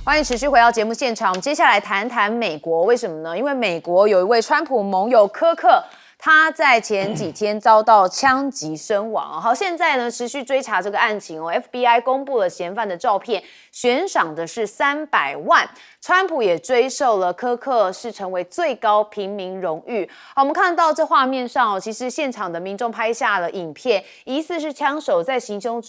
欢迎持续回到节目现场。我们接下来谈谈美国，为什么呢？因为美国有一位川普盟友柯克，他在前几天遭到枪击身亡。好，现在呢持续追查这个案情哦。FBI 公布了嫌犯的照片，悬赏的是300万。川普也追授了柯克是成为最高平民荣誉。好，我们看到这画面上哦，其实现场的民众拍下了影片，疑似是枪手在行凶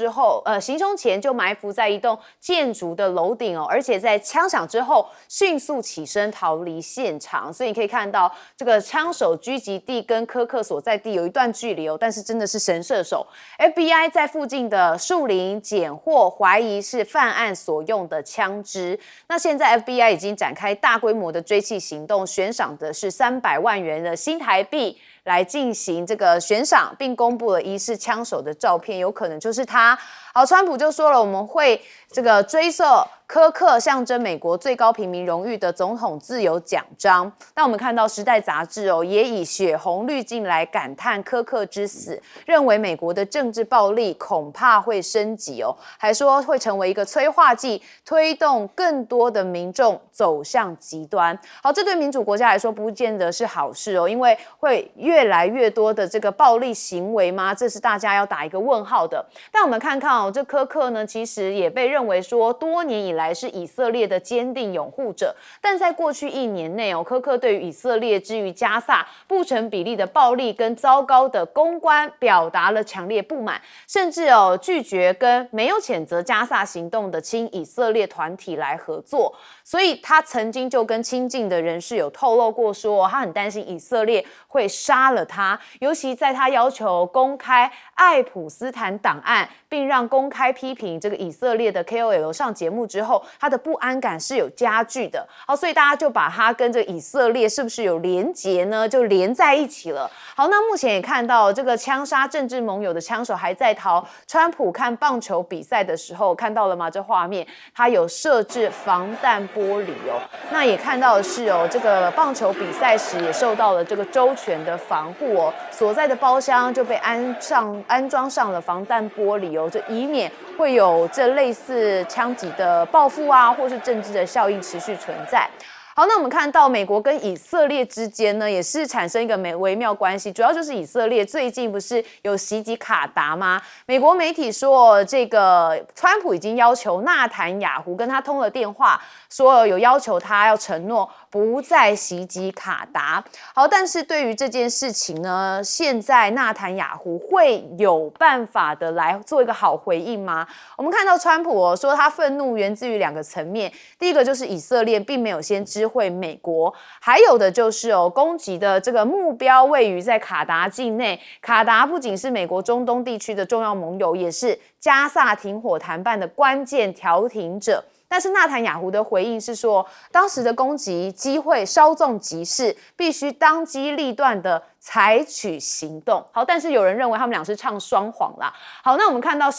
前就埋伏在一栋建筑的楼顶哦，而且在枪响之后迅速起身逃离现场。所以你可以看到这个枪手狙击地跟柯克所在地有一段距离哦，但是真的是神射手。FBI 在附近的树林检获怀疑是犯案所用的枪支。那现在 FBI 已经展开大规模的追缉行动，悬赏的是300万元的新台币来进行这个悬赏，并公布了疑似枪手的照片，有可能就是他。好，川普就说了，我们会这个追授柯克象征美国最高平民荣誉的总统自由奖章。那我们看到《时代》杂志哦，也以血红滤镜来感叹柯克之死，认为美国的政治暴力恐怕会升级哦，还说会成为一个催化剂，推动更多的民众走向极端。好，这对民主国家来说不见得是好事哦，因为会越来越多的这个暴力行为吗？这是大家要打一个问号的。但我们看看哦，这柯克呢，其实也被认为说多年以来是以色列的坚定拥护者，但在过去1年内哦，柯克对于以色列之于加萨不成比例的暴力跟糟糕的公关表达了强烈不满，甚至拒绝跟没有谴责加萨行动的亲以色列团体来合作。所以他曾经就跟亲近的人士有透露过说，他很担心以色列会杀了他，尤其在他要求公开爱普斯坦档案，并让公开批评这个以色列的 KOL 上节目之后，他的不安感是有加剧的。好，所以大家就把他跟这个以色列是不是有连结呢？就连在一起了。好，那目前也看到这个枪杀政治盟友的枪手还在逃。川普看棒球比赛的时候，看到了吗？这画面他有设置防弹玻璃哦。那也看到的是哦，这个棒球比赛时也受到了这个周全的防护哦，所在的包厢就被安装上了防弹玻璃哦，这以免会有这类似枪击的报复啊，或是政治的效应持续存在。好，那我们看到美国跟以色列之间呢，也是产生一个微妙关系，主要就是以色列最近不是有袭击卡达吗？美国媒体说，这个川普已经要求纳坦雅胡跟他通了电话，说有要求他要承诺不再袭击卡达。好，但是对于这件事情呢，现在纳坦雅胡会有办法的来做一个好回应吗？我们看到川普说他愤怒源自于2个层面，第一个就是以色列并没有先知会美国，还有的就是攻击的这个目标位于在卡达境内。卡达不仅是美国中东地区的重要盟友，也是加萨停火谈判的关键调停者。但是纳坦雅胡的回应是说，当时的攻击机会稍纵即逝，必须当机立断的采取行动。好，但是有人认为他们俩是唱双簧啦。好，那我们看到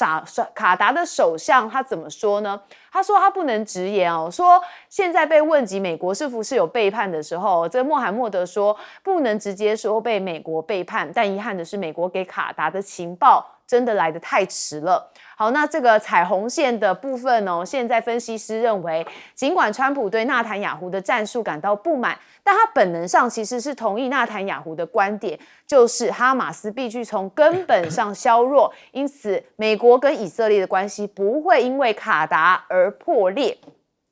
卡达的首相他怎么说呢？他说他不能直言哦，说现在被问及美国是不是有背叛的时候，这个穆罕默德说不能直接说被美国背叛，但遗憾的是美国给卡达的情报真的来得太迟了。好，那这个彩虹线的部分现在分析师认为，尽管川普对纳坦雅胡的战术感到不满，但他本能上其实是同意纳坦雅胡的观点，就是哈马斯必须从根本上削弱，因此美国跟以色列的关系不会因为卡达而破裂。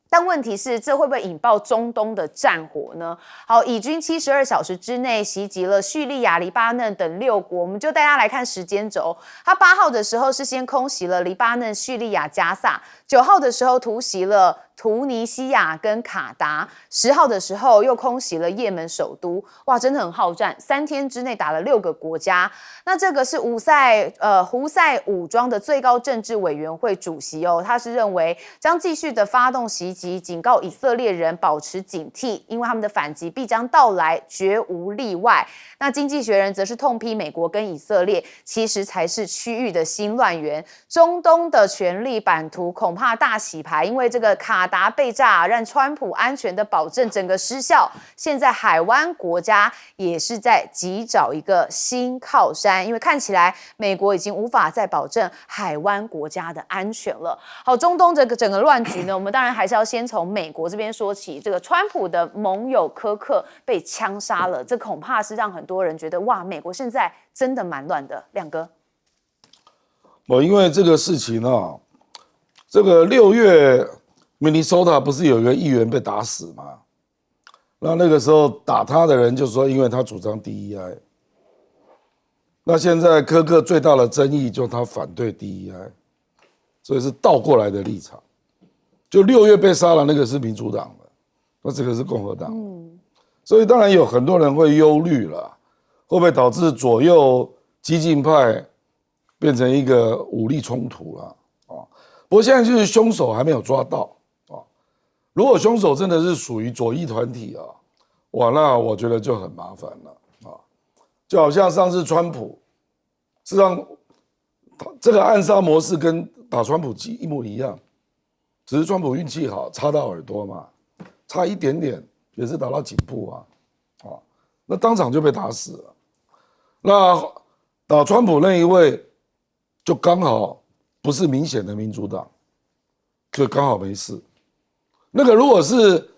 但问题是，这会不会引爆中东的战火呢？好，以军72小时之内袭击了叙利亚、黎巴嫩等6国，我们就带大家来看时间轴。他8号的时候是先空袭了黎巴嫩、叙利亚、加萨，9号的时候突袭了突尼西亚跟卡达，10号的时候又空袭了也门首都。哇，真的很好战，3天之内打了6个国家。那这个是胡塞武装的最高政治委员会主席他是认为将继续的发动袭击，警告以色列人保持警惕，因为他们的反击必将到来，绝无例外。那经济学人则是痛批美国跟以色列其实才是区域的新乱源，中东的权力版图恐怕大洗牌，因为这个卡马达被炸，让川普安全的保证整个失效。现在海湾国家也是在急找一个新靠山，因为看起来美国已经无法再保证海湾国家的安全了。好，中东这个整个乱局呢，我们当然还是要先从美国这边说起。这个川普的盟友柯克被枪杀了，这恐怕是让很多人觉得哇，美国现在真的蛮乱的。亮哥，因为这个事情啊，这个6月明尼苏达不是有一个议员被打死吗？那个时候打他的人就说，因为他主张 DEI。那现在柯克最大的争议就是他反对 DEI， 所以是倒过来的立场。就6月被杀了那个是民主党的，那这个是共和党。所以当然有很多人会忧虑了，会不会导致左右激进派变成一个武力冲突了？不过现在就是凶手还没有抓到啊。如果凶手真的是属于左翼团体啊，哇，那我觉得就很麻烦了啊。就好像上次川普，事实上这个暗杀模式跟打川普一模一样，只是川普运气好，插到耳朵嘛，差一点点也是打到颈部啊，那当场就被打死了。那打川普那一位就刚好不是明显的民主党，所以刚好没事。那个如果是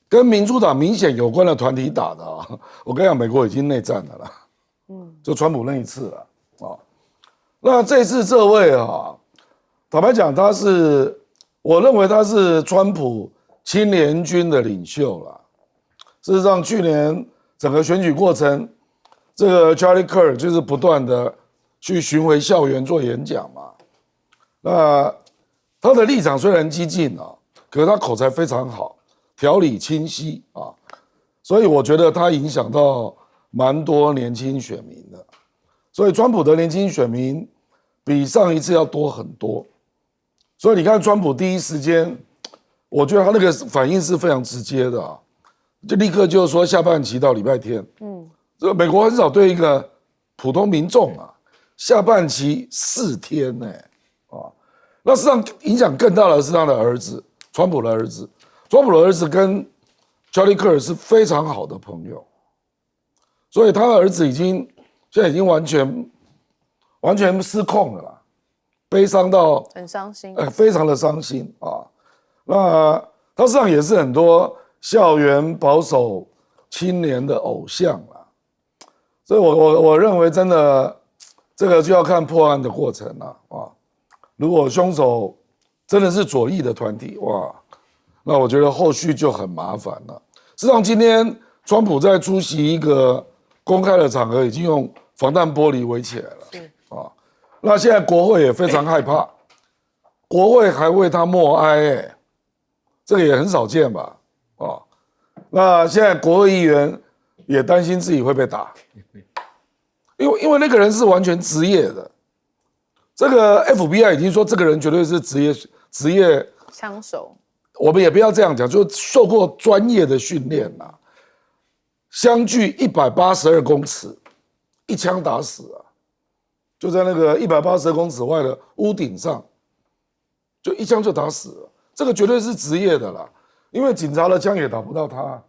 跟民主党明显有关的团体打的啊，我跟你讲，美国已经内战了啦。就川普那一次了啊。那这次这位啊，坦白讲，我认为他是川普青年军的领袖啦。事实上，去年整个选举过程，这个 Charlie Kirk 就是不断的去巡回校园做演讲嘛。那他的立场虽然激进啊，可是他口才非常好，条理清晰啊，所以我觉得他影响到蛮多年轻选民的。所以川普的年轻选民比上一次要多很多。所以你看，川普第一时间，我觉得他那个反应是非常直接的啊，就立刻就说下半旗到礼拜天。这个美国很少对一个普通民众啊，下半旗4天呢，那事实上影响更大的是他的儿子，川普的儿子。川普的儿子跟 Charlie Kirk 是非常好的朋友，所以他的儿子现在已经完全失控了啦，悲伤到很伤心，非常的伤心啊。那他实际上也是很多校园保守青年的偶像啦，所以我认为真的这个就要看破案的过程了啊。如果凶手真的是左翼的团体，哇，那我觉得后续就很麻烦了。事实上，今天川普在出席一个公开的场合，已经用防弹玻璃围起来了啊。那现在国会也非常害怕，国会还为他默哀，这个也很少见吧？那现在国会议员也担心自己会被打，因为那个人是完全职业的。这个 FBI 已经说这个人绝对是职业枪手，我们也不要这样讲，就受过专业的训练啦。相距182公尺，一枪打死啊！就在那个182公尺外的屋顶上，就一枪就打死了。这个绝对是职业的啦，因为警察的枪也打不到他，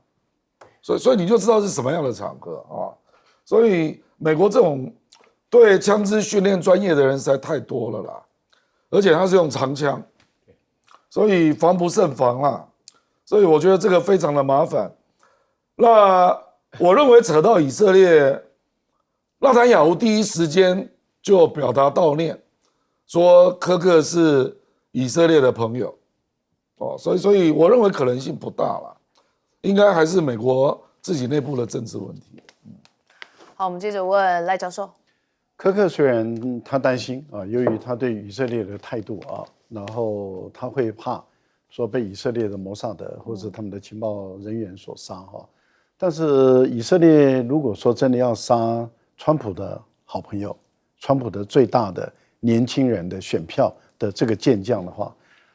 所以你就知道是什么样的场合啊。所以美国这种对枪支训练专业的人实在太多了啦，而且他是用长枪，所以防不胜防啦。所以我觉得这个非常的麻烦。那我认为扯到以色列，纳坦雅胡第一时间就表达悼念，说柯克是以色列的朋友，所以我认为可能性不大了，应该还是美国自己内部的政治问题。好，我们接着问赖教授。柯克虽然他担心啊，由于他对以色列的态度啊，然后他会怕说被以色列的摩萨德或者他们的情报人员所杀哈。但是以色列如果说真的要杀川普的好朋友，川普的最大的年轻人的选票的这个健将的话，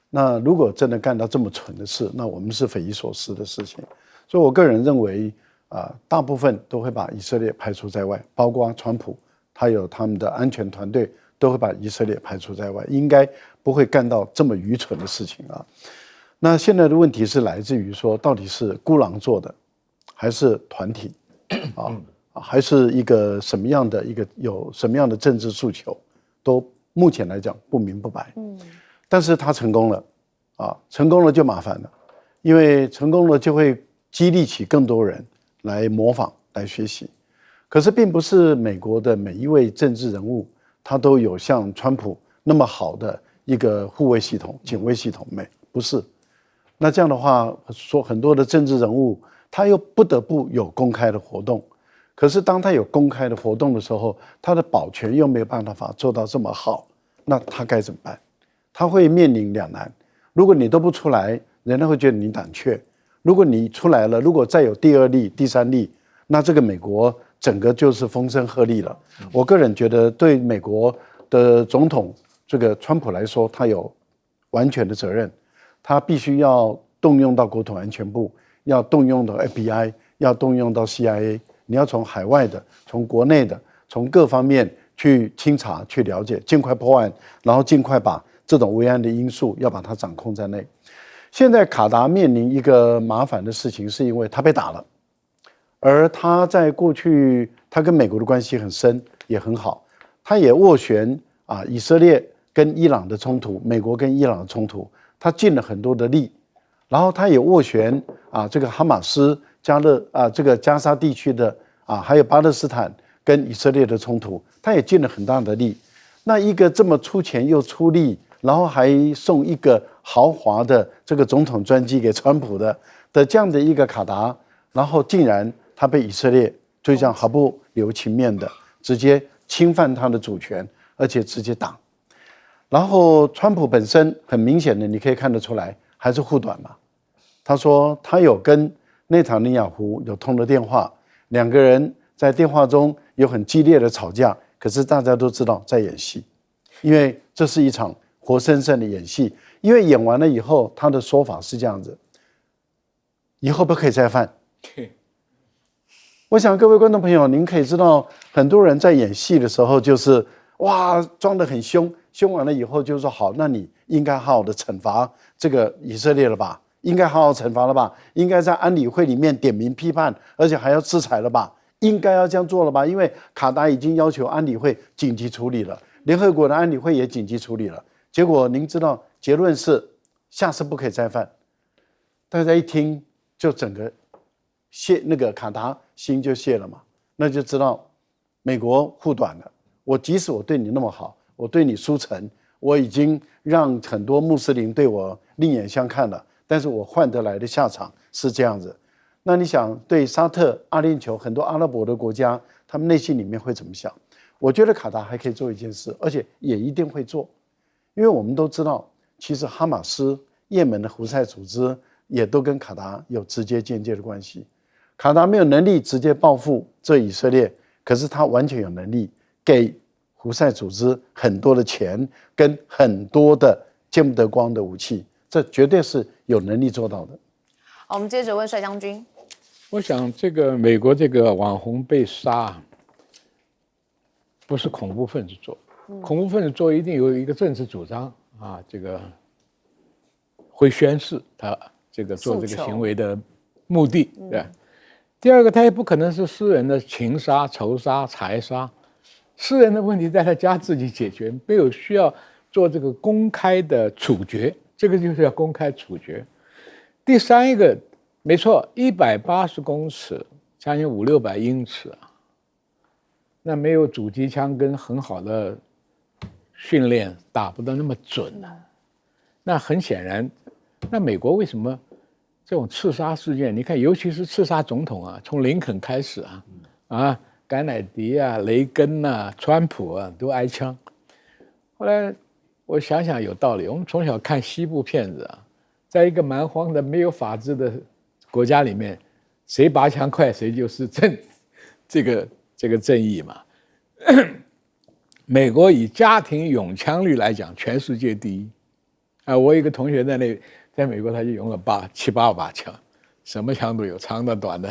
那如果真的干到这么蠢的事，那我们是匪夷所思的事情。所以我个人认为大部分都会把以色列排除在外，包括川普，还有他们的安全团队都会把以色列排除在外，应该不会干到这么愚蠢的事情啊。那现在的问题是来自于说，到底是孤狼做的，还是团体啊？还是一个什么样的有什么样的政治诉求，都目前来讲不明不白。但是他成功了，成功了就麻烦了，因为成功了就会激励起更多人来模仿、来学习。可是并不是美国的每一位政治人物，他都有像川普那么好的一个护卫系统、警卫系统，不是。那这样的话，说很多的政治人物，他又不得不有公开的活动。可是当他有公开的活动的时候，他的保全又没有办法做到这么好，那他该怎么办？他会面临两难。如果你都不出来，人家会觉得你胆怯；如果你出来了，如果再有第二例、第三例，那这个美国整个就是风声鹤唳了。我个人觉得，对美国的总统这个川普来说，他有完全的责任，他必须要动用到国土安全部，要动用到 FBI， 要动用到 CIA。你要从海外的、从国内的、从各方面去清查、去了解，尽快破案，然后尽快把这种危安的因素要把它掌控在内。现在卡达面临一个麻烦的事情，是因为他被打了，而他在过去他跟美国的关系很深，也很好，他也斡旋以色列跟伊朗的冲突，美国跟伊朗的冲突，他尽了很多的力，然后他也斡旋这个哈马斯。这个加沙地区的还有巴勒斯坦跟以色列的冲突，他也尽了很大的力。那一个这么出钱又出力，然后还送一个豪华的这个总统专机给川普的这样的一个卡达，然后竟然他被以色列就这样毫不留情面的直接侵犯他的主权，而且直接打。然后川普本身很明显的，你可以看得出来还是护短嘛。他说他有跟内塔尼亚胡有通了电话，两个人在电话中有很激烈的吵架，可是大家都知道在演戏，因为这是一场活生生的演戏。因为演完了以后，他的说法是这样子：以后不可以再犯。我想各位观众朋友，您可以知道，很多人在演戏的时候就是哇装得很凶，凶完了以后就说好，那你应该好好的惩罚这个以色列了吧？应该好好惩罚了吧？应该在安理会里面点名批判，而且还要制裁了吧？应该要这样做了吧？因为卡达已经要求安理会紧急处理了，联合国的安理会也紧急处理了。结果您知道结论是下次不可以再犯。大家一听就整个那个卡达心就泄了嘛，那就知道美国护短了。我即使我对你那么好，我对你输诚，我已经让很多穆斯林对我另眼相看了。但是我换得来的下场是这样子，那你想对沙特、阿联酋很多阿拉伯的国家，他们内心里面会怎么想？我觉得卡达还可以做一件事，而且也一定会做，因为我们都知道，其实哈马斯、也门的胡塞组织也都跟卡达有直接间接的关系。卡达没有能力直接报复这以色列，可是他完全有能力给胡塞组织很多的钱跟很多的见不得光的武器。这绝对是有能力做到的。好，我们接着问帅将军。我想，这个美国这个网红被杀，不是恐怖分子做，恐怖分子做一定有一个政治主张这个会宣示他这个做这个行为的目的，对。第二个，他也不可能是私人的情杀、仇杀、财杀，私人的问题在他家自己解决，没有需要做这个公开的处决。这个就是要公开处决。第三一个，没错，180公尺，将近500-600英尺那没有主机枪跟很好的训练，打不到那么准那很显然，那美国为什么这种刺杀事件？你看，尤其是刺杀总统从林肯开始甘乃迪雷根川普都挨枪。后来我想想有道理，我们从小看西部片子在一个蛮荒的没有法治的国家里面，谁拔枪快谁就是这个正义嘛。美国以家庭拥枪率来讲，全世界第一我有一个同学在美国，他就拥了7、8把枪，什么枪都有，长的短的。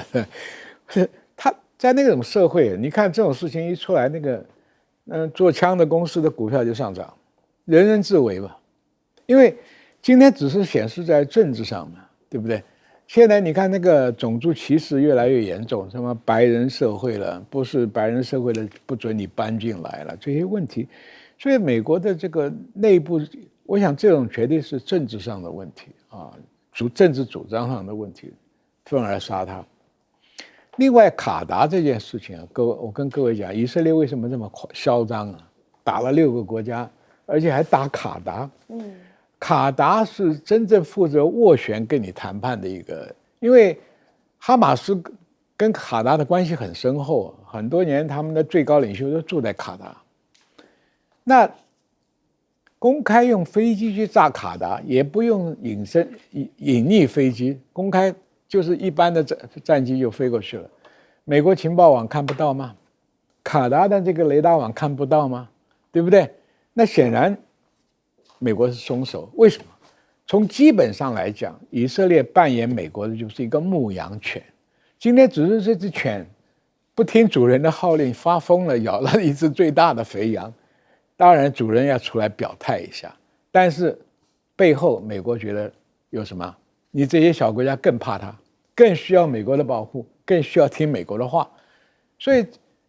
他在那种社会，你看这种事情一出来，那个做枪的公司的股票就上涨。人人自危吧，因为今天只是显示在政治上嘛，对不对？现在你看那个种族歧视越来越严重，什么白人社会了，不是白人社会的不准你搬进来了，这些问题，所以美国的这个内部，我想这种绝对是政治上的问题啊，政治主张上的问题，愤而杀他。另外，卡达这件事情啊，我跟各位讲，以色列为什么这么嚣张啊？打了6个国家，而且还打卡达。卡达是真正负责斡旋跟你谈判的一个，因为哈马斯跟卡达的关系很深厚，很多年他们的最高领袖都住在卡达。那公开用飞机去炸卡达，也不用隐匿飞机，公开就是一般的战机就飞过去了。美国情报网看不到吗？卡达的这个雷达网看不到吗？对不对？那显然美国是松手，为什么？从基本上来讲，以色列扮演美国的就是一个牧羊犬。今天只是这只犬不听主人的号令，发疯了，咬了一只最大的肥羊。当然，主人要出来表态一下，但是背后美国觉得有什么？你这些小国家更怕它，更需要美国的保护，更需要听美国的话。所以，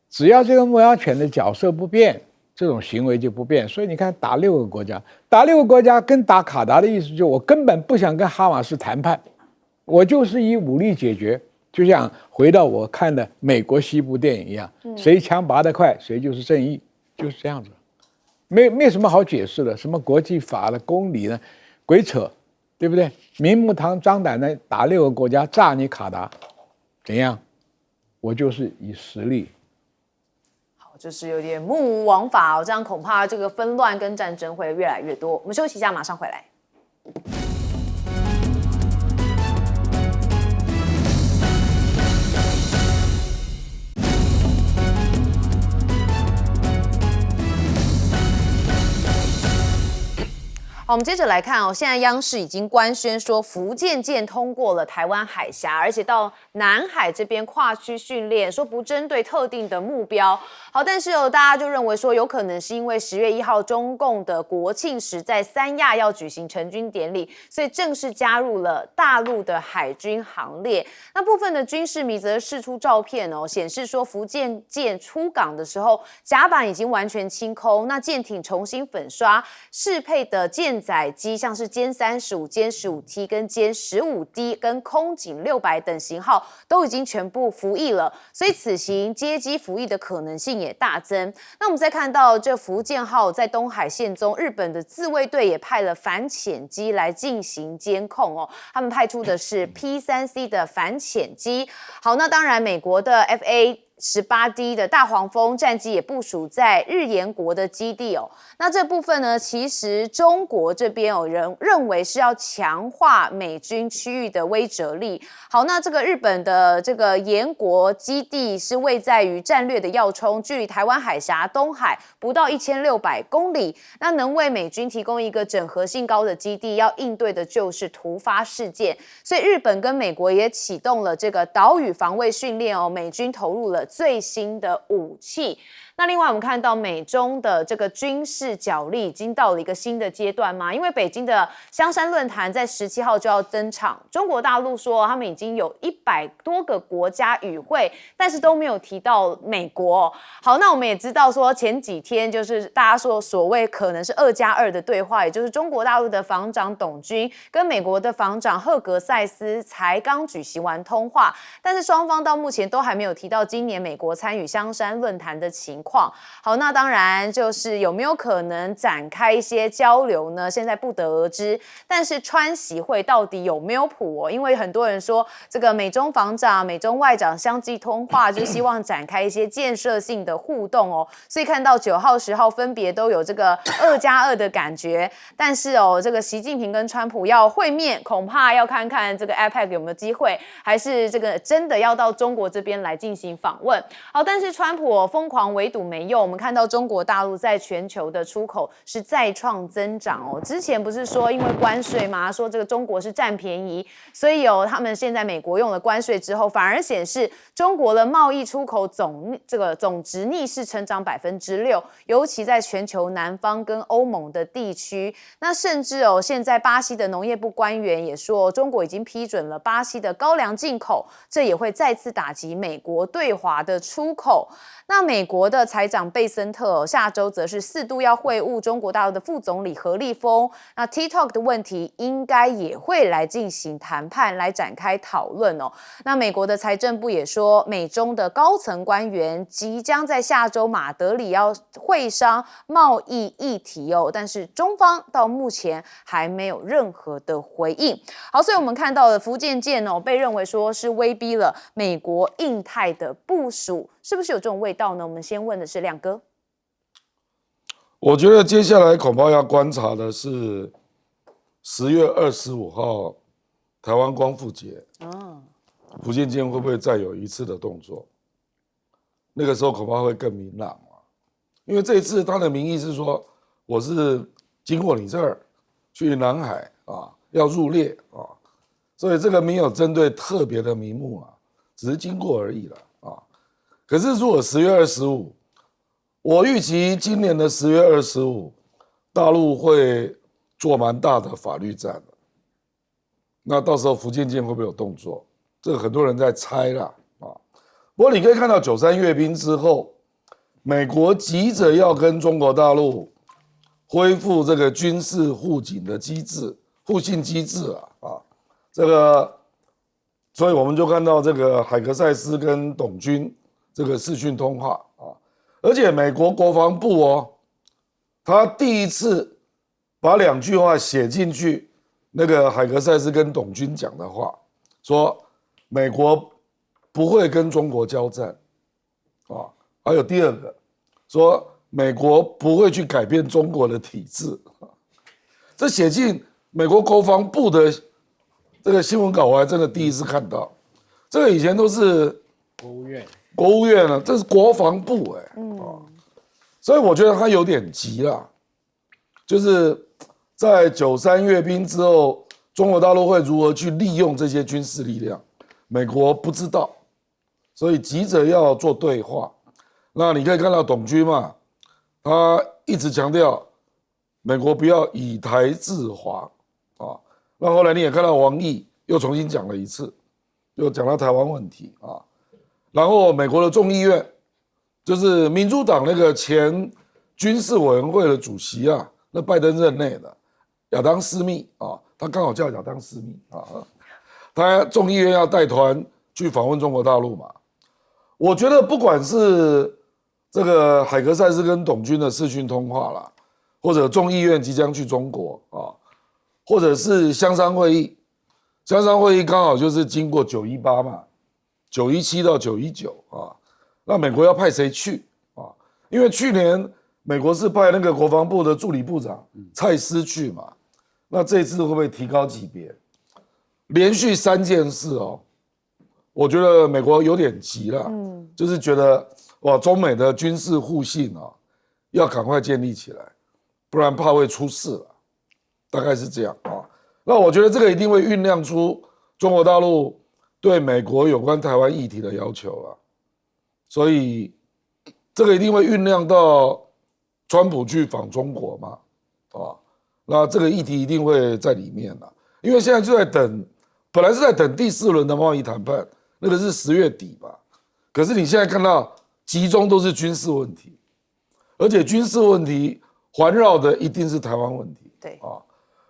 只要这个牧羊犬的角色不变，这种行为就不变。所以你看，打6个国家，打6个国家跟打卡达的意思，就我根本不想跟哈马斯谈判，我就是以武力解决。就像回到我看的美国西部电影一样，谁枪拔得快，谁就是正义，就是这样子。没什么好解释的，什么国际法的公理呢，鬼扯，对不对？明目张胆的打6个国家，炸你卡达，怎样？我就是以实力。好，就是有点目无王法哦，这样恐怕这个纷乱跟战争会越来越多。我们休息一下，马上回来。好，我们接着来看哦，现在央视已经官宣说，福建舰通过了台湾海峡，而且到南海这边跨区训练，说不针对特定的目标。好，但是大家就认为说，有可能是因为10月1号中共的国庆时在三亚要举行成军典礼，所以正式加入了大陆的海军行列。那部分的军事迷则释出照片哦，显示说福建舰出港的时候，甲板已经完全清空，那舰艇重新粉刷，适配的舰载机像是歼35、歼15T 跟歼15D 跟空警600等型号都已经全部服役了，所以此行接机服役的可能性也大增。那我们再看到这福建号在东海线中，日本的自卫队也派了反潜机来进行监控哦，他们派出的是 P3C 的反潜机。好，那当然美国的 FA-18D 的大黄蜂战机也部署在日研国的基地哦。那这部分呢，其实中国这边认为是要强化美军区域的威慑力。好，那这个日本的这个研国基地是位在于战略的要冲，距离台湾海峡东海不到1600公里。那能为美军提供一个整合性高的基地，要应对的就是突发事件。所以日本跟美国也启动了这个岛屿防卫训练哦，美军投入了最新的武器。那另外我们看到美中的这个军事角力已经到了一个新的阶段嘛，因为北京的香山论坛在17号就要登场，中国大陆说他们已经有100多个国家与会，但是都没有提到美国。好，那我们也知道说前几天就是大家说所谓可能是2+2的对话，也就是中国大陆的防长董军跟美国的防长赫格塞斯才刚举行完通话，但是双方到目前都还没有提到今年美国参与香山论坛的情况。好，那当然就是有没有可能展开一些交流呢？现在不得而知。但是川习会到底有没有谱哦？因为很多人说这个美中防长、美中外长相继通话，就希望展开一些建设性的互动哦。所以看到9号、10号分别都有这个2+2的感觉。但是哦，这个习近平跟川普要会面，恐怕要看看这个 APEC 有没有机会，还是这个真的要到中国这边来进行访问。好，但是川普疯狂围堵堵没用，我们看到中国大陆在全球的出口是再创增长哦。之前不是说因为关税吗？说这个中国是占便宜，所以他们现在美国用了关税之后，反而显示中国的贸易出口总值逆势成长6%，尤其在全球南方跟欧盟的地区。那甚至现在巴西的农业部官员也说，中国已经批准了巴西的高粱进口，这也会再次打击美国对华的出口。那美国的财长贝森特下周则是4度要会晤中国大陆的副总理何立峰。那 TikTok 的问题应该也会来进行谈判，来展开讨论哦。那美国的财政部也说，美中的高层官员即将在下周马德里要会商贸易议题哦，但是中方到目前还没有任何的回应。好，所以我们看到了福建舰被认为说是威逼了美国印太的部署，是不是有这种味道呢？我们先问的是亮哥。我觉得接下来恐怕要观察的是10月25号台湾光复节，福建舰会不会再有一次的动作？那个时候恐怕会更明朗了，因为这一次他的名义是说我是经过你这儿去南海要入列所以这个没有针对特别的名目只是经过而已了可是如果10月25，我预期今年的10月25，大陆会做蛮大的法律战的。那到时候福建舰会不会有动作？这个很多人在猜啦不过你可以看到93阅兵之后，美国急着要跟中国大陆恢复这个军事互警的机制、互信机制这个，所以我们就看到这个海格赛斯跟董军这个视讯通话而且美国国防部他第一次把2句话写进去，那个海格赛斯跟董军讲的话，说美国不会跟中国交战还有第二个说美国不会去改变中国的体制这写进美国国防部的这个新闻稿，我还真的第一次看到，这个以前都是国务院了，这是国防部所以我觉得他有点急啦，就是在93阅兵之后，中国大陆会如何去利用这些军事力量，美国不知道，所以急着要做对话。那你可以看到董军嘛，他一直强调美国不要以台制华那后来你也看到王毅又重新讲了一次，又讲到台湾问题然后美国的众议院就是民主党那个前军事委员会的主席那拜登任内的亚当斯密他刚好叫亚当斯密他众议院要带团去访问中国大陆嘛。我觉得不管是这个海格赛斯跟董军的视讯通话啦，或者众议院即将去中国或者是香商会议，香商会议刚好就是经过918嘛，917到919那美国要派谁去因为去年美国是派那个国防部的助理部长蔡斯去嘛，那这次会不会提高级别？连续3件事我觉得美国有点急了，就是觉得中美的军事互信要赶快建立起来，不然怕会出事了。大概是这样那我觉得这个一定会酝酿出中国大陆对美国有关台湾议题的要求了，所以这个一定会酝酿到川普去访中国嘛那这个议题一定会在里面了，因为现在就在等，本来是在等第4轮的贸易谈判，那个是10月底吧，可是你现在看到集中都是军事问题，而且军事问题环绕的一定是台湾问题，对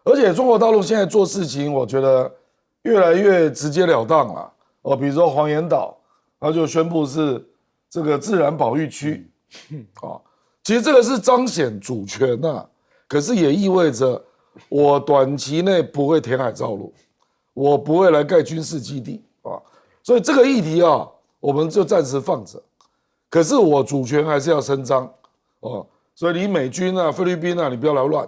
而且中国大陆现在做事情，我觉得越来越直截了当了比如说黄岩岛，他就宣布是这个自然保育区其实这个是彰显主权可是也意味着我短期内不会填海造陆，我不会来盖军事基地所以这个议题我们就暂时放着，可是我主权还是要伸张所以你美军菲律宾你不要来乱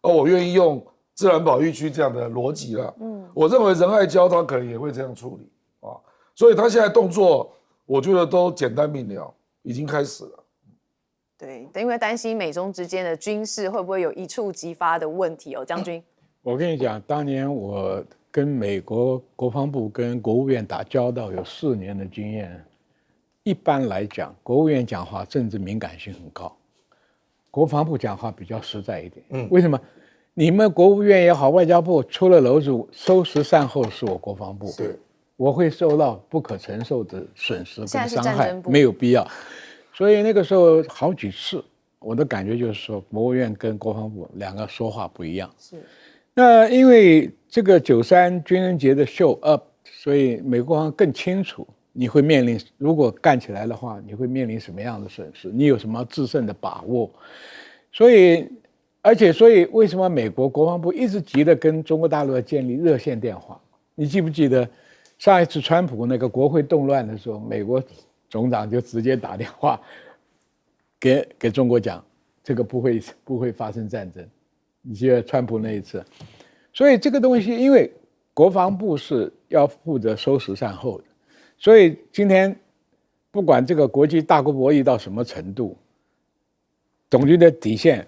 我愿意用自然保育区这样的逻辑了我认为仁爱礁他可能也会这样处理所以他现在动作我觉得都简单明了，已经开始了对，因为担心美中之间的军事会不会有一触即发的问题哦，将军。我跟你讲，当年我跟美国国防部跟国务院打交道有4年的经验。一般来讲，国务院讲话政治敏感性很高，国防部讲话比较实在一点。为什么？你们国务院也好，外交部出了篓子，收拾善后是我国防部，我会受到不可承受的损失跟伤害，没有必要。所以那个时候好几次，我的感觉就是说，国务院跟国防部两个说话不一样。是。那因为这个93军人节的show up，所以美国方更清楚。你会面临，如果干起来的话，你会面临什么样的损失？你有什么制胜的把握？所以为什么美国国防部一直急着跟中国大陆要建立热线电话？你记不记得上一次川普那个国会动乱的时候，美国总长就直接打电话给中国讲，这个不会发生战争。你记得川普那一次？所以这个东西，因为国防部是要负责收拾善后的。所以今天，不管这个国际大国博弈到什么程度，总局的底线，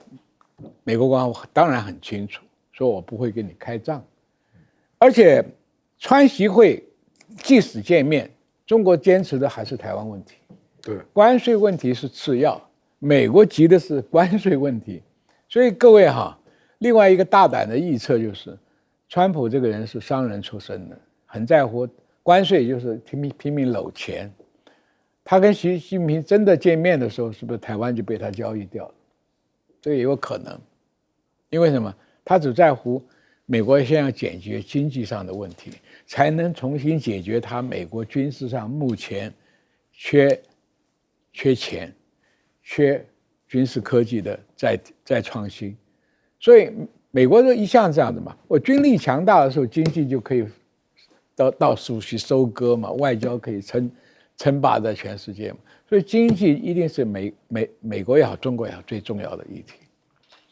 美国国防部当然很清楚，说我不会跟你开仗。而且，川习会即使见面，中国坚持的还是台湾问题，对，关税问题是次要，美国急的是关税问题。所以各位哈，另外一个大胆的预测就是，川普这个人是商人出身的，很在乎。关税就是拼命搂钱，他跟习近平真的见面的时候，是不是台湾就被他交易掉了？这也有可能，因为什么？他只在乎美国先要解决经济上的问题，才能重新解决他美国军事上目前缺钱、缺军事科技的在创新。所以美国一向这样的嘛，我军力强大的时候，经济就可以。到处去收割嘛，外交可以称霸在全世界嘛，所以经济一定是美国也好，中国也好最重要的议题，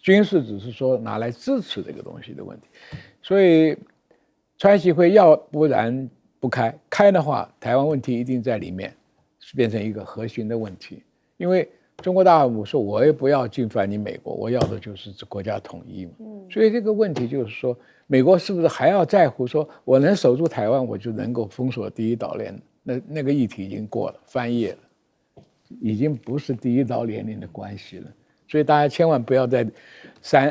军事只是说拿来支持这个东西的问题，所以川习会要不然不开的话，台湾问题一定在里面，变成一个核心的问题，因为中国大陆说我也不要进犯你美国，我要的就是国家统一嘛，所以这个问题就是说。美国是不是还要在乎说，我能守住台湾，我就能够封锁第一岛链？那个议题已经过了，翻页了，已经不是第一岛链的关系了。所以大家千万不要在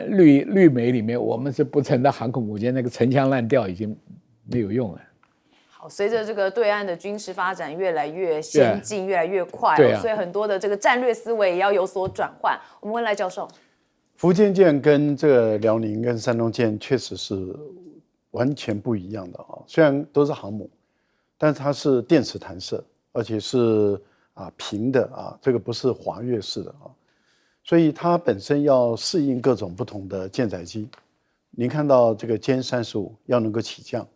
绿美里面，我们是不成的航空母舰，那个陈腔滥调已经没有用了。好，随着这个对岸的军事发展越来越先进，越来越快，所以很多的这个战略思维也要有所转换。我们问赖教授。福建舰跟这个辽宁跟山东舰确实是完全不一样的啊，虽然都是航母，但是它是电磁弹射，而且是平的啊，这个不是滑跃式的啊，所以它本身要适应各种不同的舰载机。您看到这个歼35要能够起降，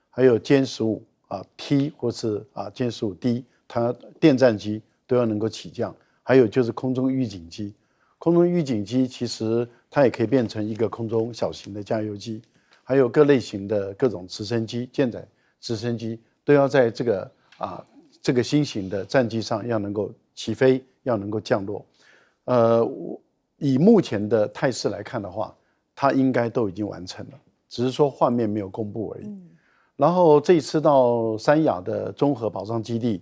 还有歼15T 或是歼15D，它电战机都要能够起降，还有就是空中预警机。空中预警机其实它也可以变成一个空中小型的加油机，还有各类型的各种直升机、舰载直升机都要在这个新型的战机上要能够起飞，要能够降落。以目前的态势来看的话，它应该都已经完成了，只是说画面没有公布而已。然后这一次到三亚的综合保障基地，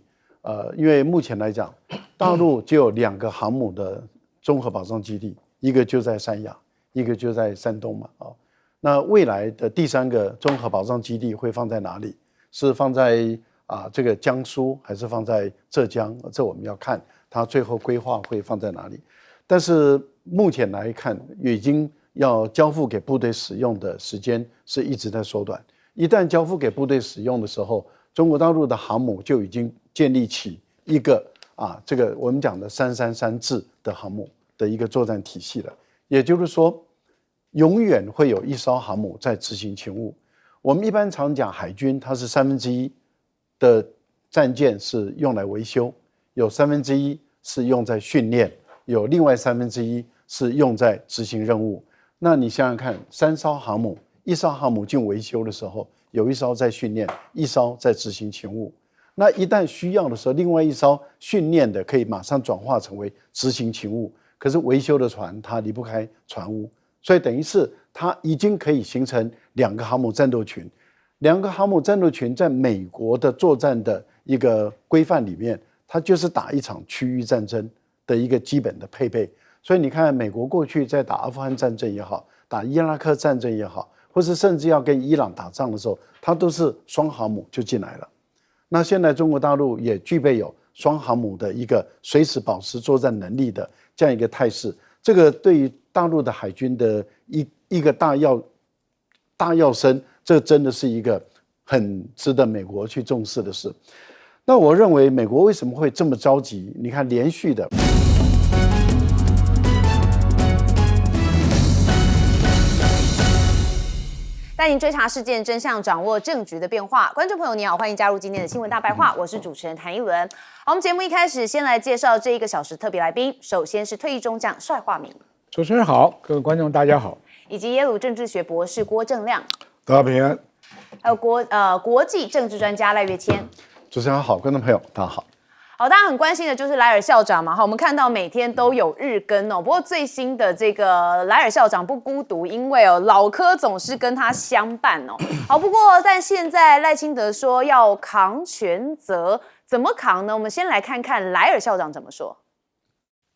因为目前来讲，大陆就有2个航母的综合保障基地，一个就在三亚，一个就在山东嘛，那未来的第3个综合保障基地会放在哪里？是放在这个江苏，还是放在浙江？这我们要看它最后规划会放在哪里。但是目前来看，已经要交付给部队使用的时间是一直在缩短。一旦交付给部队使用的时候，中国大陆的航母就已经建立起一个这个我们讲的333制的航母的一个作战体系了。也就是说，永远会有一艘航母在执行勤务。我们一般常讲海军，它是1/3的战舰是用来维修，有1/3是用在训练，有另外1/3是用在执行任务。那你想想看，3艘航母，一艘航母进维修的时候，有一艘在训练，一艘在执行勤务。那一旦需要的时候，另外一艘训练的可以马上转化成为执行勤务。可是维修的船它离不开船坞，所以等于是它已经可以形成2个航母战斗群。2个航母战斗群在美国的作战的一个规范里面，它就是打一场区域战争的一个基本的配备。所以你看，美国过去在打阿富汗战争也好，打伊拉克战争也好，或是甚至要跟伊朗打仗的时候，它都是双航母就进来了。那现在中国大陆也具备有双航母的一个随时保持作战能力的这样一个态势，这个对于大陆的海军的一个大要升，这真的是一个很值得美国去重视的事。那我认为美国为什么会这么着急？你看连续的。带您追查事件真相，掌握政局的变化。观众朋友你好，欢迎加入今天的新闻大白话，我是主持人谭一伦。好，我们节目一开始先来介绍这1个小时特别来宾，首先是退役中将帅化明，主持人好，各位观众大家好，以及耶鲁政治学博士郭正亮，大家平安。还有国际政治专家赖岳谦。主持人好，观众朋友大家好。好，大家很关心的就是莱尔校长嘛，好，我们看到每天都有日更哦。不过最新的这个莱尔校长不孤独，因为老柯总是跟他相伴哦。好，不过但现在赖清德说要扛全责，怎么扛呢？我们先来看看莱尔校长怎么说。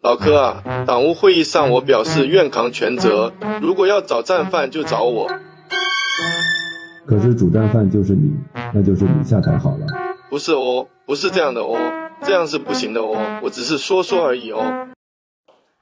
老柯啊，党务会议上我表示愿扛全责，如果要找战犯就找我。可是主战犯就是你，那就是你下台好了。不是哦，不是这样的哦，这样是不行的哦，我只是说说而已哦。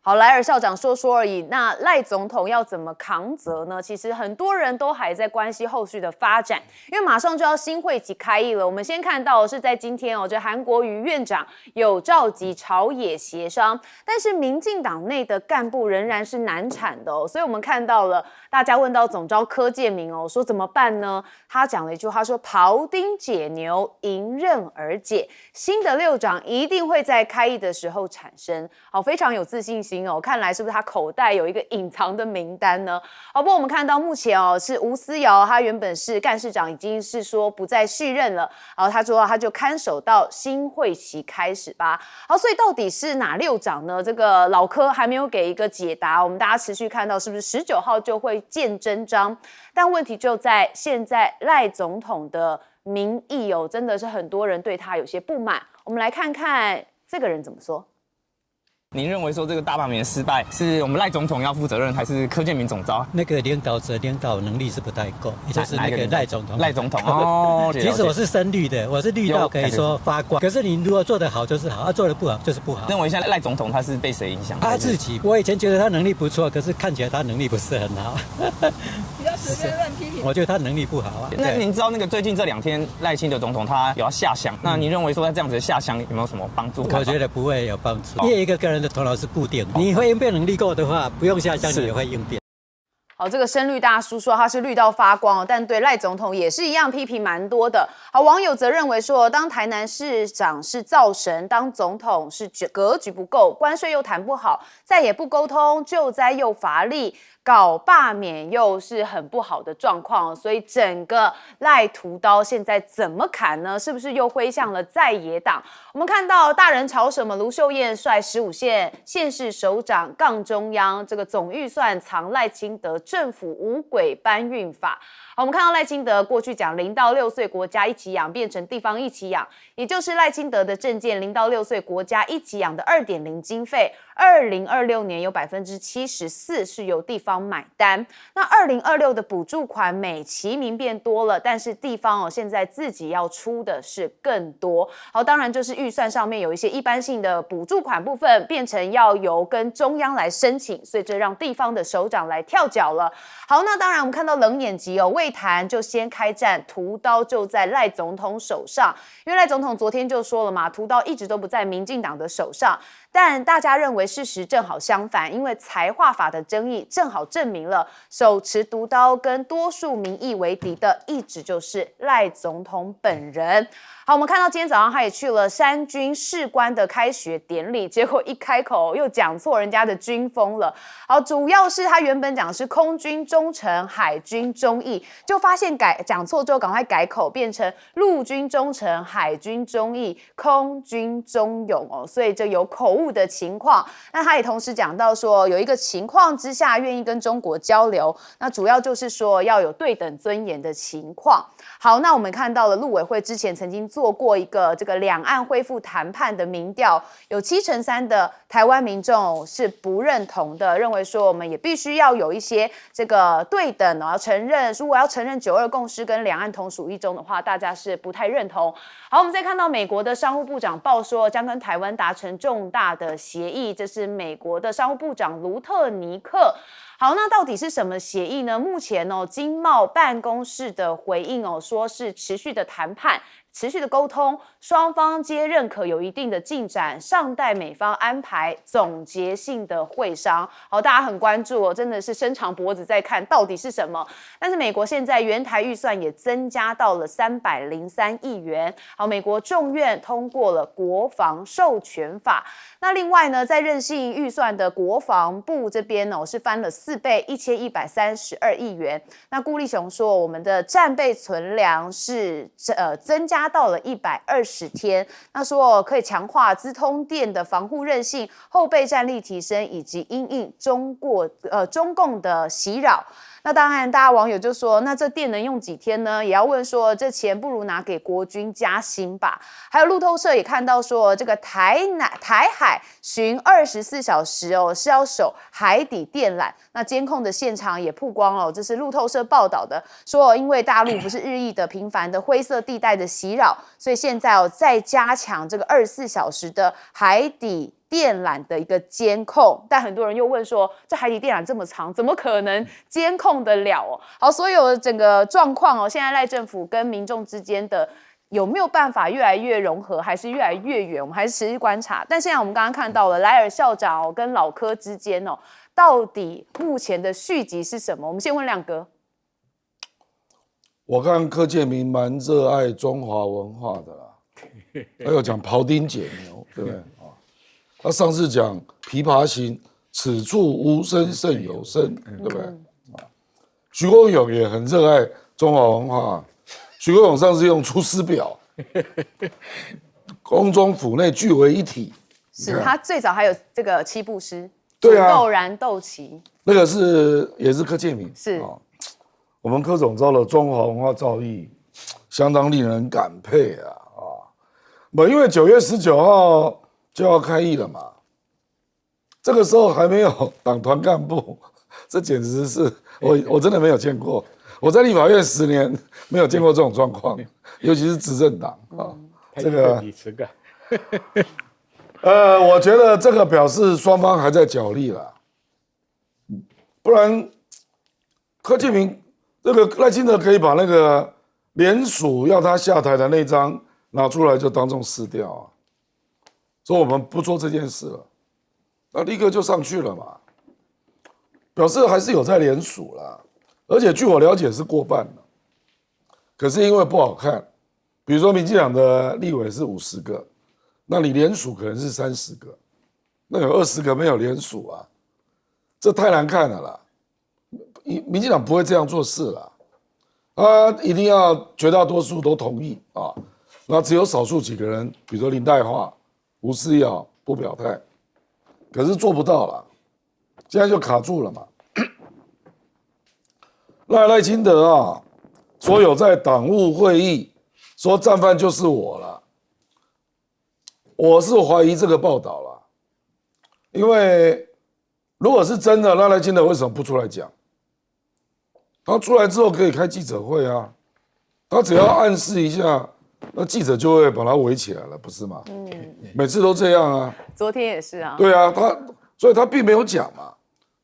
好，莱尔校长说说而已。那赖总统要怎么扛责呢？其实很多人都还在关心后续的发展，因为马上就要新会期开议了。我们先看到是在今天这韩国瑜院长有召集朝野协商，但是民进党内的干部仍然是难产的所以我们看到了大家问到总召柯建铭说怎么办呢？他讲了一句话说：庖丁解牛，迎刃而解。新的6长一定会在开议的时候产生。好，非常有自信心看来是不是他口袋有一个隐藏的名单呢？不过我们看到目前是吴思瑶，他原本是干事长，已经是说不再续任了。他说他就看守到新会期开始吧。好，所以到底是哪6长呢？这个老柯还没有给一个解答，我们大家持续看到是不是19号就会见真章？但问题就在现在赖总统的民意真的是很多人对他有些不满。我们来看看这个人怎么说。您认为说这个大罢免失败是我们赖总统要负责任，还是柯建铭总召？那个领导者领导能力是不太够，就是那个赖总统。赖总统哦，其实我是深绿的，我是绿到可以说发光。可是你如果做得好就是好，做得不好就是不好。认为现在赖总统他是被谁影响？他自己。我以前觉得他能力不错，可是看起来他能力不是很好。比较随便乱批评。我觉得他能力不好啊。那您知道那个最近这2天赖清德总统他有要下乡，那您认为说他这样子的下乡有没有什么帮助？我觉得不会有帮助，因为一个人的头脑是固定。你会应变能力够的话，不用下乡你也会应变。好，这个深绿大叔说他是绿到发光但对赖总统也是一样批评蛮多的。好，网友则认为说，当台南市长是造神，当总统是格局不够，关税又谈不好，再也不沟通，救灾又乏力，搞罢免又是很不好的状况，所以整个赖屠刀现在怎么砍呢？是不是又挥向了在野党？我们看到大人吵什么？卢秀燕率15县县市首长杠中央，这个总预算藏赖清德政府五轨搬运法。好，我们看到赖清德过去讲0到6岁国家一起养变成地方一起养，也就是赖清德的政见0到6岁国家一起养的 2.0 经费，2026年有74%是由地方买单。那2026的补助款美其名变多了，但是地方现在自己要出的是更多。好，当然就是预算上面有一些一般性的补助款部分变成要由跟中央来申请，所以这让地方的首长来跳脚了。好，那当然我们看到冷眼级未谈就先开战，屠刀就在赖总统手上。因为赖总统昨天就说了嘛，屠刀一直都不在民进党的手上。但大家认为事实正好相反，因为财划法的争议正好证明了手持毒刀跟多数民意为敌的一直就是赖总统本人。好，我们看到今天早上他也去了三军士官的开学典礼，结果一开口又讲错人家的军风了。好，主要是他原本讲的是空空军忠诚，海军忠义，就发现讲错之后赶快改口，变成陆军忠诚，海军忠义，空军忠勇哦，所以这有口误的情况。那他也同时讲到说，有一个情况之下愿意跟中国交流，那主要就是说要有对等尊严的情况。好，那我们看到了陆委会之前曾经做过一个这个两岸恢复谈判的民调，有73%的台湾民众是不认同的，认为说我们也必须要有一些这个对等哦，要承认，如果要承认9·2共识跟两岸同属一中的话，大家是不太认同。好，我们再看到美国的商务部长报说将跟台湾达成重大的协议，这是美国的商务部长卢特尼克。好，那到底是什么协议呢？目前经贸办公室的回应说是持续的谈判，持续的沟通，双方皆认可有一定的进展，尚待美方安排总结性的会商。好，大家很关注真的是伸长脖子在看到底是什么。但是美国现在援台预算也增加到了303亿元。好，美国众院通过了国防授权法。那另外呢，在任性预算的国防部这边是翻了4倍，1132亿元。那顾立雄说，我们的战备存粮是增加到了120天。那说可以强化资通电的防护韧性，后备战力提升，以及因应中共的袭扰。那当然，大家网友就说，那这电能用几天呢？也要问说，这钱不如拿给国军加薪吧。还有路透社也看到说，这个台海巡24小时是要守海底电缆。那监控的现场也曝光这是路透社报道的，说因为大陆不是日益的频繁的灰色地带的袭扰，所以现在再加强这个24小时的海底电缆的一个监控。但很多人又问说，这海底电缆这么长，怎么可能监控得了好，所有的整个状况现在赖政府跟民众之间的有没有办法越来越融合，还是越来越远，我们还是持续观察。但现在我们刚刚看到了莱尔校长跟老柯之间到底目前的续集是什么？我们先问亮哥。我看柯建铭蛮热爱中华文化的啦，还有讲庖丁解牛，对不对？他上次讲琵琶行，此处无声胜有声，对不对？徐国勇也很热爱中华文化。徐国勇上次用《出师表》，宫中府内俱为一体。是他最早还有这个七步诗，对啊，斗燃斗旗，那个也是柯建铭。是我们柯总召的中华文化造诣，相当令人感佩啊！因为9月19号就要开议了嘛，这个时候还没有党团干部，这简直是我真的没有见过。我在立法院10年没有见过这种状况，尤其是执政党这个你10个，我觉得这个表示双方还在角力啦，不然柯建铭这个赖清德可以把那个联署要他下台的那张拿出来就当众撕掉啊，说我们不做这件事了，那立刻就上去了嘛，表示还是有在联署啦。而且据我了解是过半了，可是因为不好看，比如说民进党的立委是50个，那你联署可能是30个，那有20个没有联署啊，这太难看了啦。民进党不会这样做事啦，他一定要绝大多数都同意啊，那只有少数几个人，比如说林岱樺、吴思瑶不表态，可是做不到啦，现在就卡住了嘛。赖清德说有在党务会议说战犯就是我了，我是怀疑这个报道了，因为如果是真的，那赖清德为什么不出来讲？他出来之后可以开记者会啊，他只要暗示一下，那记者就会把他围起来了，不是吗？每次都这样啊。昨天也是啊。对啊，所以他并没有讲嘛，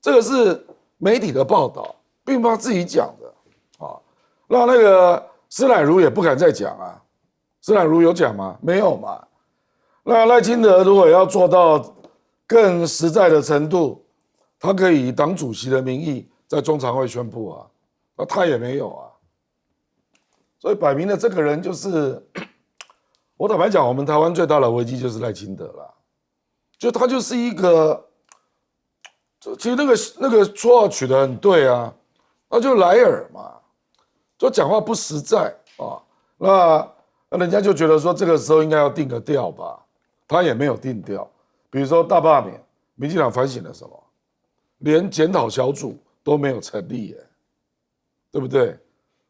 这个是媒体的报道。并不是他自己讲的啊，那个施乃如也不敢再讲啊，施乃如有讲吗？没有嘛。那赖清德如果要做到更实在的程度，他可以以党主席的名义在中常会宣布啊，那他也没有啊，所以摆明了这个人就是，我坦白讲，我们台湾最大的危机就是赖清德啦，就他就是一个其实那个绰号取得很对啊，那就莱尔嘛，就讲话不实在啊。那人家就觉得说这个时候应该要定个调吧，他也没有定调。比如说大罢免，民进党反省了什么？连检讨小组都没有成立耶，对不对？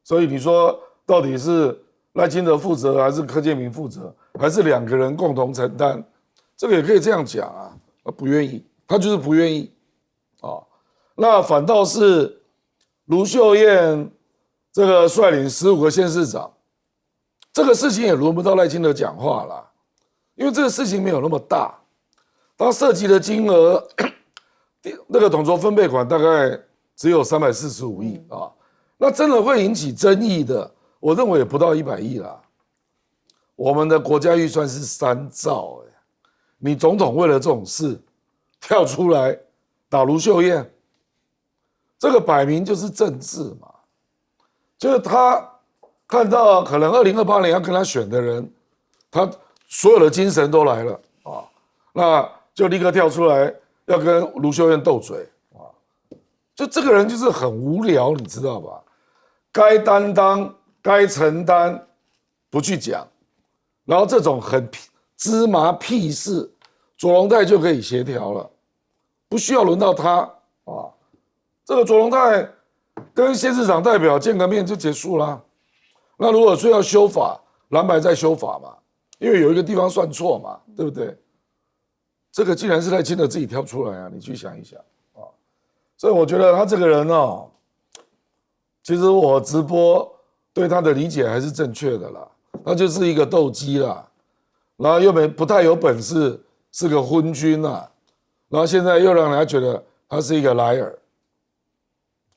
所以你说到底是赖清德负责，还是柯建铭负责，还是两个人共同承担？这个也可以这样讲啊，他不愿意，他就是不愿意啊。那反倒是卢秀燕这个率领15个县市长，这个事情也轮不到赖清德讲话啦，因为这个事情没有那么大，它涉及的金额。那个统筹分配款大概只有345亿啊，那真的会引起争议的，我认为也不到100亿啦。我们的国家预算是3兆，你总统为了这种事跳出来打卢秀燕，这个摆明就是政治嘛。就是他看到可能2028年要跟他选的人，他所有的精神都来了啊，那就立刻跳出来。要跟卢秀燕斗嘴啊，就这个人就是很无聊，你知道吧？该担当、该承担不去讲，然后这种很芝麻屁事，左荣泰就可以协调了，不需要轮到他啊。这个左荣泰跟县市长代表见个面就结束了。那如果说要修法，蓝白再修法嘛，因为有一个地方算错嘛，对不对？这个竟然是赖清德自己挑出来啊！你去想一想啊，所以我觉得他这个人哦，其实我直播对他的理解还是正确的啦，他就是一个斗鸡啦，然后又不太有本事，是个昏君啦，然后现在又让人家觉得他是一个莱尔，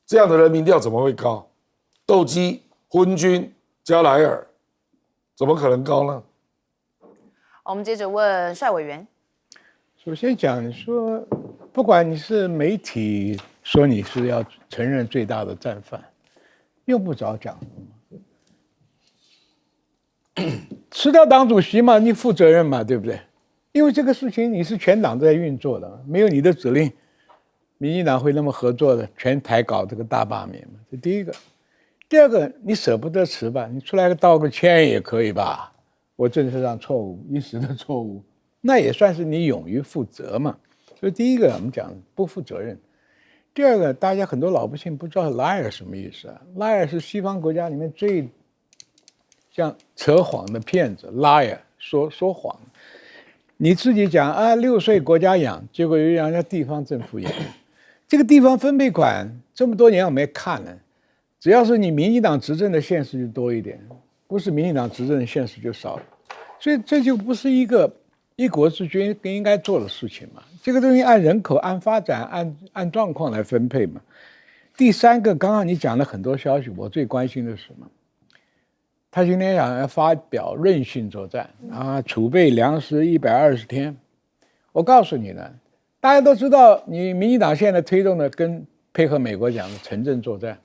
这样的人民调怎么会高？斗鸡、昏君加莱尔，怎么可能高呢？我们接着问帅委员。首先讲说，不管你是媒体说你是要承认最大的战犯，用不着讲，辞掉党主席嘛，你负责任嘛，对不对？因为这个事情你是全党在运作的，没有你的指令，民进党会那么合作的全台搞这个大罢免嘛？这第一个。第二个，你舍不得辞吧，你出来道个歉也可以吧？我政策上错误，一时的错误。那也算是你勇于负责嘛。所以第一个我们讲不负责任，第二个大家很多老百姓不知道 liar 什么意思啊 ？liar 是西方国家里面最像扯谎的骗子 ，liar 说谎。你自己讲啊，6岁国家养，结果又让人家地方政府养。这个地方分配款这么多年我们也看了，只要是你民进党执政的县市就多一点，不是民进党执政的县市就少了。所以这就不是一个一国之君应该做的事情嘛，这个东西按人口、按发展、按状况来分配嘛。第三个，刚刚你讲了很多消息，我最关心的是什么？他今天要发表韧性作战啊，储备粮食120天。我告诉你呢，大家都知道，你民进党现在推动的跟配合美国讲的城镇作战，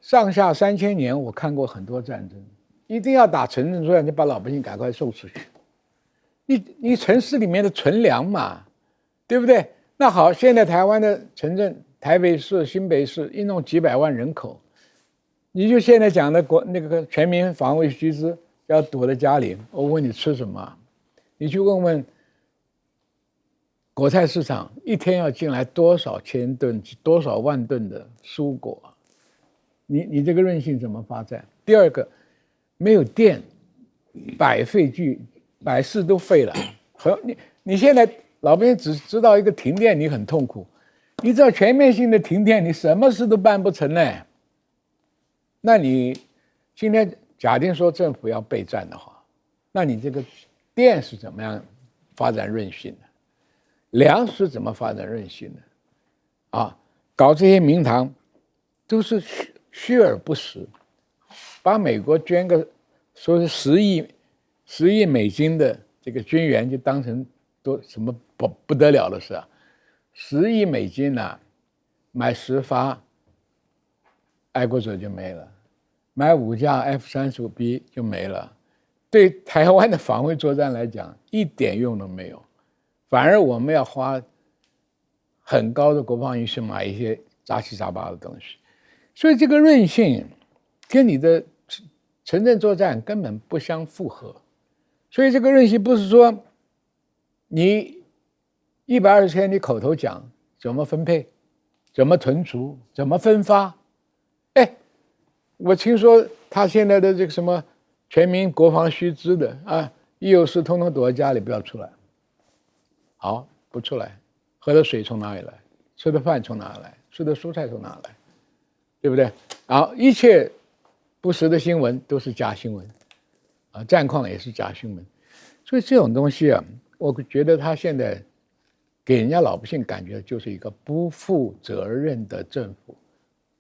上下3000年，我看过很多战争，一定要打城镇作战，你把老百姓赶快送出去。你城市里面的存粮嘛，对不对？那好，现在台湾的城镇，台北市、新北市一弄几百万人口，你就现在讲的那个全民防卫须知要躲在家里，我问你吃什么？你去问问果菜市场一天要进来多少千吨、多少万吨的蔬果，你这个韧性怎么发展？第二个，没有电，百废俱。百事都废了，你现在老百姓只知道一个停电，你很痛苦。你知道全面性的停电，你什么事都办不成呢？那你今天假定说政府要备战的话，那你这个电是怎么样发展韧性的？粮食怎么发展韧性的？啊，搞这些名堂都是虚而不实，把美国捐个说是10亿美金的这个军援就当成多什么不得了的事啊！10亿美金啊，买10发爱国者就没了，买5架 F-35B 就没了。对台湾的防卫作战来讲，一点用都没有，反而我们要花很高的国防预算买一些杂七杂八的东西，所以这个韧性跟你的城镇作战根本不相符合。所以这个韧性不是说你120天你口头讲怎么分配、怎么屯储、怎么分发。哎，我听说他现在的这个什么全民国防须知的啊，一有事通通躲在家里不要出来。好，不出来，喝的水从哪里来？吃的饭从哪里来？吃的蔬菜从哪里来？对不对？好，一切不实的新闻都是假新闻，啊，战况也是假新闻。所以这种东西啊，我觉得他现在给人家老百姓感觉就是一个不负责任的政府，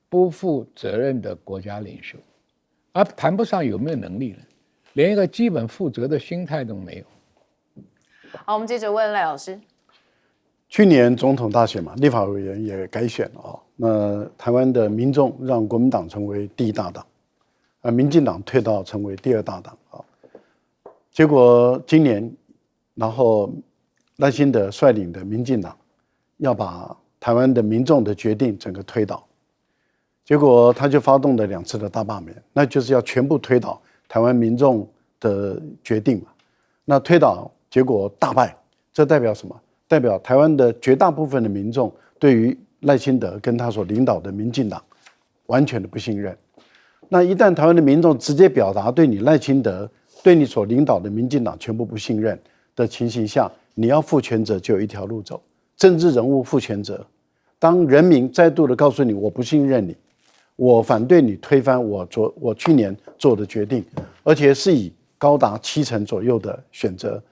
不负责任的国家领袖，而谈不上有没有能力了，连一个基本负责的心态都没有。好，我们接着问赖老师。去年总统大选嘛，立法委员也改选了啊。那台湾的民众让国民党成为第一大党，民进党退到成为第二大党啊。结果今年，然后赖清德率领的民进党要把台湾的民众的决定整个推倒，结果他就发动了2次的大罢免，那就是要全部推倒台湾民众的决定嘛。那推倒结果大败，这代表什么？代表台湾的绝大部分的民众对于赖清德跟他所领导的民进党完全的不信任。那一旦台湾的民众直接表达对你赖清德、对你所领导的民进党全部不信任的情形下，你要负全责就有一条路走，政治人物负全责。当人民再度的告诉你我不信任你，我反对你推翻我去年做的决定，而且是以高达70%左右的选择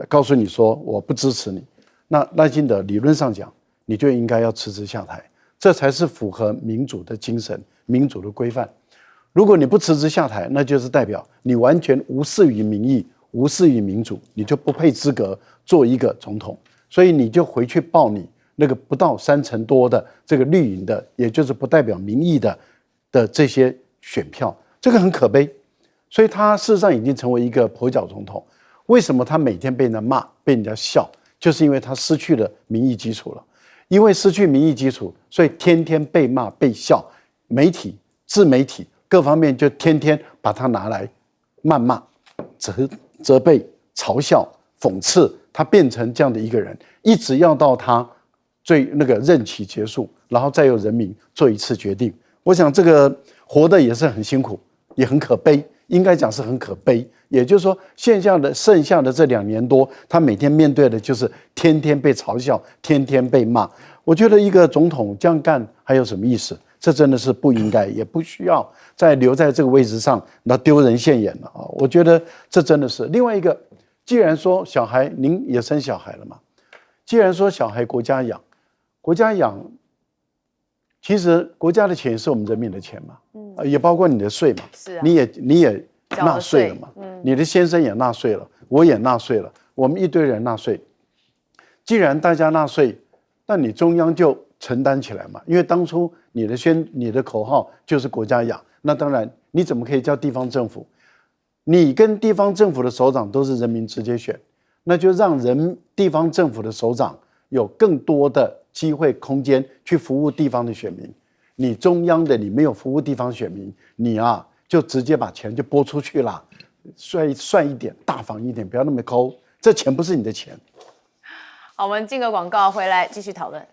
告诉你说我不支持你，那赖清德理论上讲，你就应该要辞职下台，这才是符合民主的精神、民主的规范。如果你不辞职下台，那就是代表你完全无视于民意、无视于民主，你就不配资格做一个总统。所以你就回去报你那个不到30%多的这个绿营的，也就是不代表民意的这些选票，这个很可悲。所以他事实上已经成为一个跛脚总统。为什么他每天被人家骂、被人家笑？就是因为他失去了民意基础了，因为失去民意基础，所以天天被骂被笑，媒体、自媒体各方面就天天把他拿来谩骂、责备、嘲笑、讽刺，他变成这样的一个人，一直要到他任期结束，然后再由人民做一次决定。我想这个活得也是很辛苦，也很可悲，应该讲是很可悲。也就是说，剩下的这2年多，他每天面对的就是天天被嘲笑，天天被骂。我觉得一个总统这样干还有什么意思？这真的是不应该，也不需要再留在这个位置上，那丢人现眼了啊！我觉得这真的是另外一个。既然说小孩，您也生小孩了嘛？既然说小孩国家养，其实国家的钱也是我们人民的钱嘛，也包括你的税嘛，是啊，你也纳税了嘛，你的先生也纳税了，我也纳税了，我们一堆人纳税。既然大家纳税，那你中央就承担起来嘛，因为当初你的口号就是国家养，那当然你怎么可以叫地方政府？你跟地方政府的首长都是人民直接选，那就让地方政府的首长有更多的机会空间去服务地方的选民。你中央的你没有服务地方选民，你啊就直接把钱就拨出去了，算一点，大方一点，不要那么抠，这钱不是你的钱。好，我们进个广告回来继续讨论。